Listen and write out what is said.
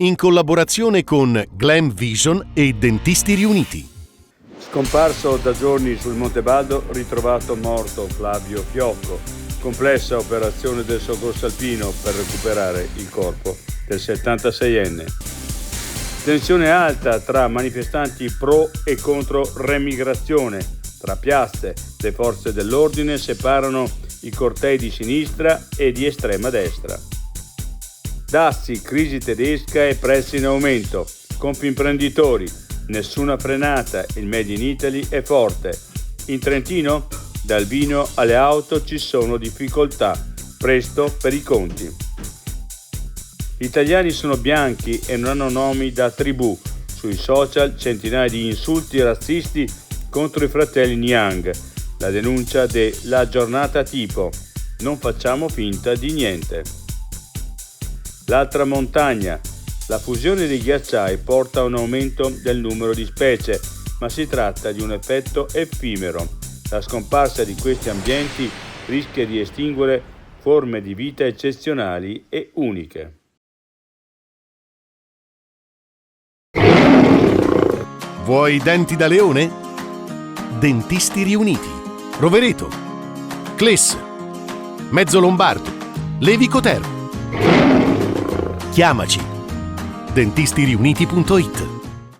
in collaborazione con Glam Vision e Dentisti Riuniti. Scomparso da giorni sul Monte Baldo, ritrovato morto Flavio Fiocco. Complessa operazione del soccorso alpino per recuperare il corpo del 76enne. Tensione alta tra manifestanti pro e contro remigrazione. Tra piazze, le forze dell'ordine separano i cortei di sinistra e di estrema destra. Dazi, crisi tedesca e prezzi in aumento. Confimprenditori, nessuna frenata, il Made in Italy è forte. In Trentino, dal vino alle auto ci sono difficoltà, presto per i conti. Gli italiani sono bianchi e non hanno nomi da tribù. Sui social centinaia di insulti razzisti contro i fratelli Niang. La denuncia della giornata tipo. Non facciamo finta di niente. L'altra montagna. La fusione dei ghiacciai porta a un aumento del numero di specie, ma si tratta di un effetto effimero. La scomparsa di questi ambienti rischia di estinguere forme di vita eccezionali e uniche. Vuoi denti da leone? Dentisti Riuniti. Rovereto, Cles, Mezzo Lombardo, Levico Terme. Chiamaci. dentistiriuniti.it